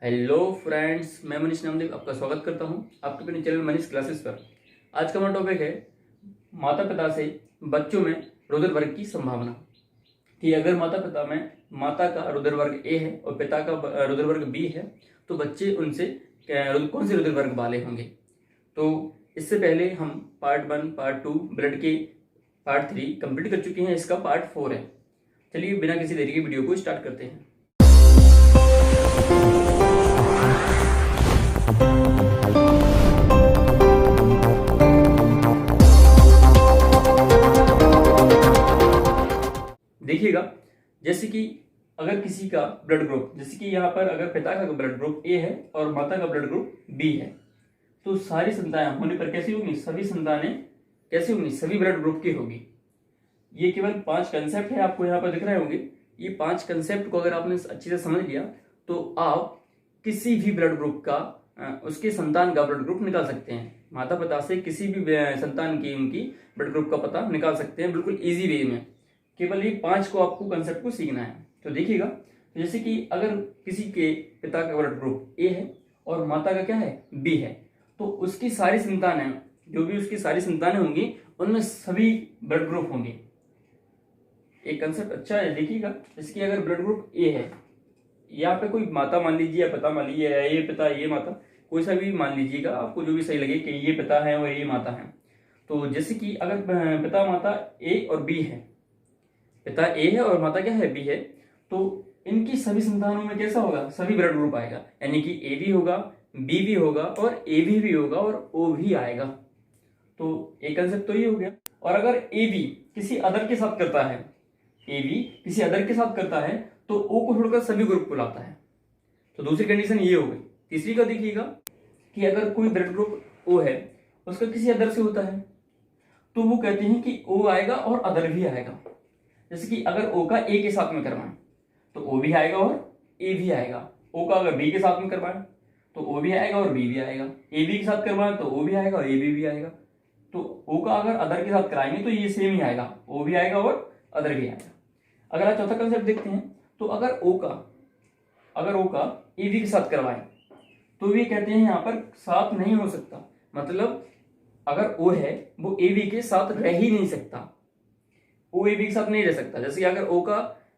Hello friends, मैं मनीष नामदेव आपका स्वागत करता हूं आपके अपने चैनल मनीष क्लासेस पर। आज का हमारा टॉपिक है माता पिता से बच्चों में रुधिर वर्ग की संभावना। कि अगर माता पिता में माता का रुधिर वर्ग ए है और पिता का रुधिर वर्ग बी है तो बच्चे उनसे कौन से रुधिर वर्ग वाले होंगे। तो इससे पहले हम पार्ट 1, पार्ट 2, ब्लड के पार्ट 3 कंप्लीट कर चुके हैं। इसका पार्ट 4 है। चलिए बिना किसी देरी के वीडियो को स्टार्ट करते हैं। देखिएगा, जैसे कि अगर किसी का ब्लड ग्रुप, जैसे कि यहाँ पर अगर पिता का ब्लड ग्रुप ए है और माता का ब्लड ग्रुप बी है तो सारी संतानें होने पर कैसी होंगी, सभी संतानें कैसी होंगी, सभी ब्लड ग्रुप की होगी। ये केवल 5 कंसेप्ट है, आपको यहाँ पर दिख रहे होंगे। ये 5 कंसेप्ट को अगर आपने अच्छे से समझ लिया तो आप किसी भी ब्लड ग्रुप का उसके संतान का ब्लड ग्रुप निकाल सकते हैं। माता पिता से किसी भी संतान की उनकी ब्लड ग्रुप का पता निकाल सकते हैं बिल्कुल इजी वे में। केवल ये 5 को आपको कंसेप्ट को सीखना है। तो देखिएगा, जैसे कि अगर किसी के पिता का ब्लड ग्रुप ए है और माता का क्या है, बी है, तो उसकी सारी संतानें, जो भी उसकी सारी संतानें होंगी उनमें सभी ब्लड ग्रुप होंगे। एक कंसेप्ट अच्छा है, देखिएगा। जैसे कि अगर ब्लड ग्रुप ए है, यहाँ पे कोई माता मान लीजिए या पिता मान लीजिए, या ये पिता ये माता, कोई सा भी मान लीजिएगा, आपको जो भी सही लगे कि ये पिता है और ये माता है। तो जैसे कि अगर पिता माता ए और बी है, पिता ए है और माता क्या है, बी है, तो इनकी सभी संतानों में कैसा होगा, सभी ब्लड ग्रुप आएगा। यानी कि ए भी होगा, बी भी होगा और ए भी होगा और ओ भी आएगा। तो एक कंसेप्ट तो ये हो गया। और अगर ए बी किसी अदर के साथ करता है, ए बी किसी अदर के साथ करता है तो ओ को छोड़कर सभी ग्रुप को लाता है। तो दूसरी कंडीशन ये हो गई। तीसरी का देखिएगा कि अगर कोई ब्लड ग्रुप ओ है उसका किसी अदर से होता है तो वो कहते हैं कि ओ आएगा और अदर भी आएगा। जैसे कि अगर ओ का ए के साथ में करवाएं तो ओ भी आएगा और ए भी आएगा। ओ का अगर बी के साथ में करवाएं तो ओ भी आएगा और बी भी आएगा। ए बी के साथ करवाएं तो ओ भी आएगा और ए भी आएगा। तो ओ का अगर अदर के साथ कराएंगे तो ये सेम ही आएगा, ओ भी आएगा और अदर भी आएगा। अगर आप चौथा कंसेप्ट देखते हैं तो अगर ओ का ए बी के साथ करवाएं तो वे कहते हैं यहाँ पर साथ नहीं हो सकता। मतलब अगर ओ है वो ए बी के साथ रह ही नहीं सकता, ओ ए बी के साथ नहीं रह सकता। जैसे अगर ओ का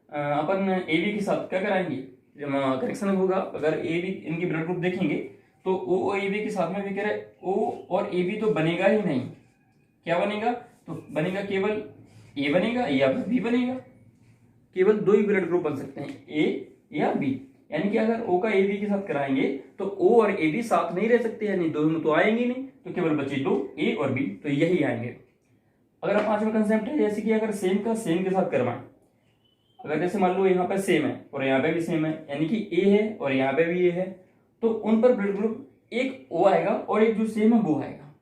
अपन ए बी के साथ क्या कराएंगे, करेक्शन होगा। अगर ए बी इनकी ब्लड ग्रुप देखेंगे तो ओ और ए बी के साथ में भी कह रहे ओ और ए बी तो बनेगा ही नहीं। क्या बनेगा, तो बनेगा केवल ए बनेगा या बी बनेगा। केवल 2 ही ब्लड ग्रुप बन सकते हैं, ए या बी। यानी कि अगर ओ का ए बी के साथ कराएंगे तो ओ और ए बी साथ नहीं रह सकते, यानी दोनों तो आएंगे नहीं, तो केवल बचे 2, ए और बी, तो यही आएंगे। अगर आप 5वां कंसेप्ट है, जैसे कि अगर सेम का सेम के साथ करवाएं, अगर जैसे मान लो यहाँ पर सेम है और यहाँ पे भी सेम है, यानी कि ए है और यहाँ पे भी ए है, तो उन पर ब्लड ग्रुप एक ओ आएगा और एक जो सेम है वो आएगा।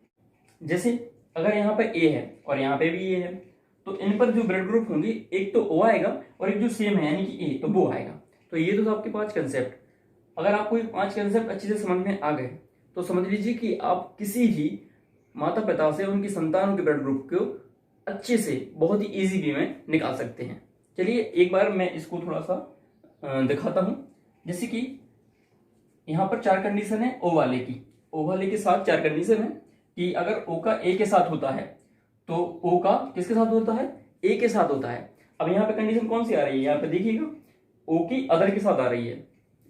जैसे अगर यहाँ पे ए है और यहाँ पे भी ए है तो इन पर जो ब्लड ग्रुप होंगे एक तो ओ आएगा और एक जो सेम है यानी कि ए, तो वो आएगा। तो ये तो आपके 5 कंसेप्ट। अगर आपको ये 5 कंसेप्ट अच्छे से समझ में आ गए तो समझ लीजिए कि आप किसी भी माता पिता से उनकी संतानों के ब्लड ग्रुप को अच्छे से बहुत ही इजी वे में निकाल सकते हैं। चलिए एक बार मैं इसको थोड़ा सा दिखाता हूं। जैसे कि यहाँ पर 4 कंडीशन है ओ वाले की। ओ वाले के साथ 4 कंडीशन है कि अगर ओ का ए के साथ होता है तो ओ का किसके साथ होता है, ए के साथ होता है। अब यहाँ पे कंडीशन कौन सी आ रही है, यहाँ पे देखिएगा ओ की अदर के साथ आ रही है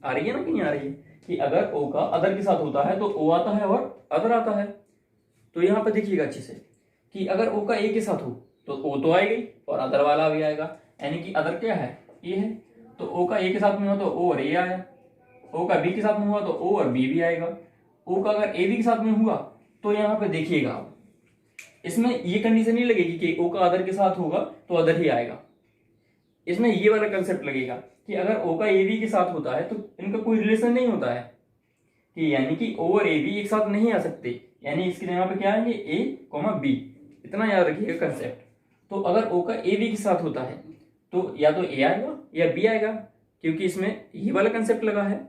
ना कि नहीं आ रही है, कि अगर ओ का अदर के साथ होता है तो ओ आता है और अदर आता है। तो यहाँ पे देखिएगा अच्छे से कि अगर ओ का ए के साथ हो तो ओ तो आएगी और अदर वाला भी आएगा। यानी कि अदर क्या है, ए है, तो ओ का ए के साथ में हो तो ओ और ए आया। ओ का बी के साथ में हुआ तो ओ और बी भी आएगा। ओ का अगर ए बी के साथ में हुआ तो यहाँ पे देखिएगा आप, इसमें ये कंडीशन नहीं लगेगी कि ओ का अदर के साथ होगा तो अदर ही आएगा। इसमें ये वाला कंसेप्ट लगेगा कि अगर ओ का ए बी के साथ होता है तो इनका कोई रिलेशन नहीं होता है, कि यानी कि ओ और ए बी एक साथ नहीं आ सकते। यानी इसके यहाँ पे क्या आएंगे, ए कॉमा बी। इतना याद रखिएगा कंसेप्ट। तो अगर ओ का ए बी के साथ होता है तो या तो ए आएगा या बी आएगा, क्योंकि इसमें ये वाला कंसेप्ट लगा है।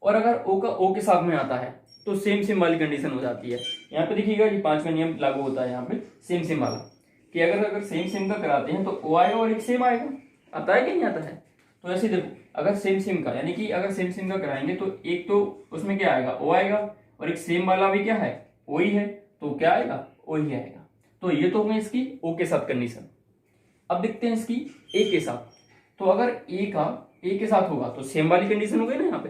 और अगर ओ का ओ के साथ में आता है तो सेम वाली कंडीशन हो जाती है। यहाँ पे देखिएगा ये 5 का नियम लागू होता है यहाँ पे सेम वाला, कि अगर सेम का कराते हैं तो ओ आएगा और एक सेम आएगा। आता है कि नहीं आता है। तो ऐसे देखो अगर सेम सेम का, यानी कि अगर सेम सेम का कराएंगे तो एक तो उसमें क्या आएगा, ओ आएगा, और एक सेम वाला भी क्या है, ओ ही है, तो क्या आएगा, ओ ही आएगा। तो ये तो हो गई इसकी ओ के साथ कंडीशन। अब देखते हैं इसकी ए के साथ। तो अगर ए का ए के साथ होगा तो सेम वाली कंडीशन हो गई ना यहाँ पे।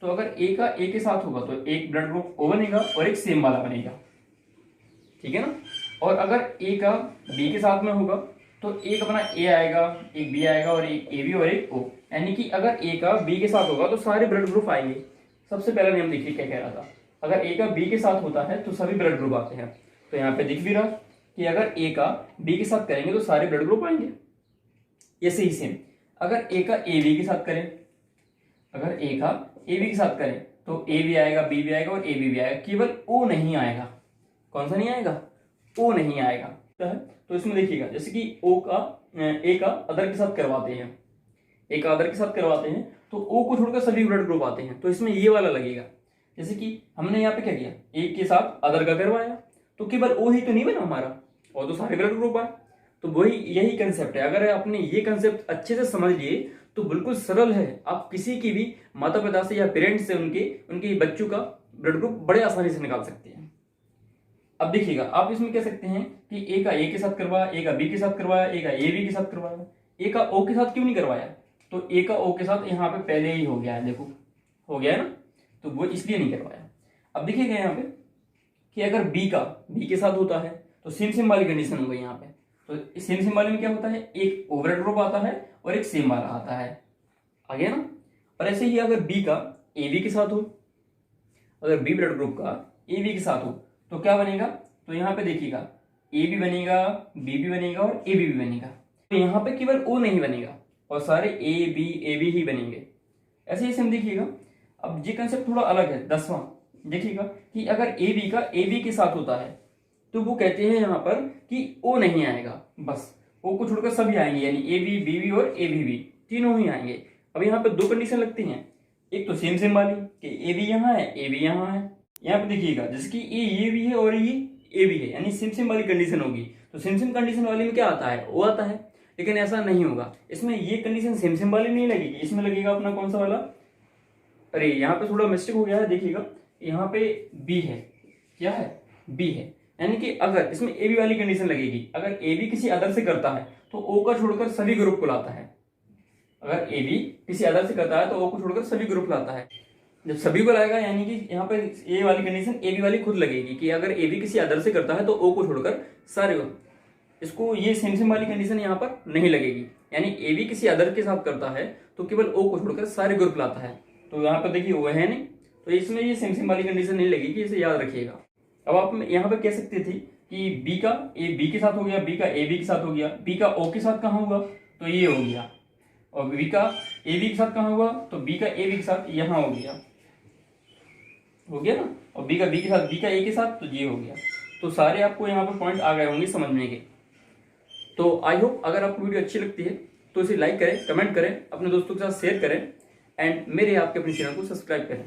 तो अगर ए का ए के साथ होगा तो एक ब्लड ग्रुप ओ बनेगा और एक सेम वाला बनेगा, ठीक है ना। और अगर ए का बी के साथ में होगा तो एक अपना ए आएगा, एक बी आएगा, और एक ए बी और एक ओ। यानी कि अगर ए का बी के साथ होगा तो सारे ब्लड ग्रुप आएंगे। सबसे पहला नियम देखिए क्या कह रहा था, अगर ए का बी के साथ होता है तो सभी ब्लड ग्रुप आते हैं। तो यहाँ पे दिख भी रहा कि अगर ए का बी के साथ करेंगे तो सारे ब्लड ग्रुप आएंगे। ऐसे ही सेम अगर ए का ए बी के साथ करें, अगर ए का ए बी के साथ करें तो ए भी आएगा, बी भी आएगा और ए बी भी आएगा, केवल ओ नहीं आएगा। कौन सा नहीं आएगा, ओ नहीं आएगा। तो इसमें देखिएगा जैसे कि ओ का ए का अदर के साथ करवाते हैं, ए का अदर के साथ करवाते हैं तो ओ को छोड़कर सभी ब्लड ग्रुप आते हैं, तो इसमें ये वाला लगेगा। जैसे कि हमने यहाँ पे क्या किया, ए के साथ अदर का करवाया तो केवल ओ ही तो नहीं बना हमारा, और तो सारे ब्लड ग्रुप आए। तो वही यही कंसेप्ट है। अगर आपने ये कंसेप्ट अच्छे से समझ लिए तो बिल्कुल सरल है, आप किसी की भी माता पिता से या पेरेंट्स से उनके बच्चों का ब्लड ग्रुप बड़े आसानी से निकाल सकते हैं। अब देखिएगा आप इसमें कह सकते हैं कि ए का ए के साथ करवाया, ए का बी के साथ करवाया, ए का ए बी के साथ करवाया, ए का ओ के साथ क्यों नहीं करवाया, तो ए का ओ के साथ यहाँ पे पहले ही हो गया है, देखो हो गया है ना, तो वो इसलिए नहीं करवाया। अब देखिएगा यहाँ पे कि अगर बी का बी के साथ होता है तो सेम सेम वाली कंडीशन हो गई यहाँ पे। तो सेम सेम वाले में क्या होता है, एक ओ ब्लड ग्रुप आता है और एक सेम वाला आता है, आ गया ना। और ऐसे ही अगर बी का ए बी के साथ हो, अगर बी ब्लड ग्रुप का ए बी के साथ हो तो क्या बनेगा, तो यहाँ पे देखिएगा ए भी बनेगा, बी भी बनेगा और ए बी भी बनेगा। तो यहाँ पे केवल ओ नहीं बनेगा और सारे ए बी ही बनेंगे। ऐसे ही सेम देखिएगा। अब ये कंसेप्ट थोड़ा अलग है, 10वां देखिएगा कि अगर ए बी का ए बी के साथ होता है तो वो कहते हैं यहाँ पर कि ओ नहीं आएगा, बस ओ को छोड़कर सभी आएंगे, यानी ए बी बी बी और ए भी तीनों ही आएंगे। अब यहाँ पे दो कंडीशन लगती हैं, एक तो सेम सेम वाली कि ए बी यहाँ है, ए बी यहाँ है। यहाँ पे देखिएगा जैसे कि ये भी है और ये ए भी है, यानी सेम सेम वाली कंडीशन होगी। तो सेम सेम कंडीशन वाली में क्या आता है, ओ आता है। लेकिन ऐसा नहीं होगा, इसमें ये कंडीशन सेम सेम वाली नहीं लगेगी, इसमें लगेगा अपना कौन सा वाला, अरे यहाँ पे थोड़ा मिस्टेक हो गया है, देखिएगा यहाँ पे बी है, क्या है, बी है। यानी कि अगर इसमें ए बी वाली कंडीशन लगेगी, अगर ए बी किसी अदर से करता है तो ओ का छोड़कर सभी ग्रुप को लाता है। अगर ए बी किसी अदर से करता है तो ओ को छोड़कर सभी ग्रुप लाता है। जब सभी को लाएगा यानी कि यहाँ पे ए वाली कंडीशन ए बी वाली खुद लगेगी कि अगर ए बी किसी अदर से करता है तो ओ को छोड़कर सारे, इसको ये सेम सेम वाली कंडीशन यहाँ पर नहीं लगेगी। यानी ए बी किसी अदर के साथ करता है तो केवल ओ को छोड़कर सारे ग्रुप लाता है। तो यहाँ पर देखिए वो है नहीं, तो इसमें ये सेम सेम वाली कंडीशन नहीं लगेगी, इसे याद रखिएगा। अब आप यहाँ पे कह सकते थे कि बी का ए बी के साथ हो गया, बी का ए बी के साथ हो गया, बी का ओ के साथ कहाँ हुआ, तो ये हो गया, और बी का ए बी के साथ कहाँ हुआ, तो बी का ए बी के साथ यहाँ हो गया ना, और बी का बी के साथ, बी का ए के साथ, तो ये हो गया। तो सारे आपको यहाँ पर पॉइंट आ गए होंगे समझने के। तो आई होप अगर आपको वीडियो अच्छी लगती है तो इसे लाइक करें, कमेंट करें, अपने दोस्तों के साथ शेयर करें एंड मेरे आपके अपने चैनल को सब्सक्राइब करें।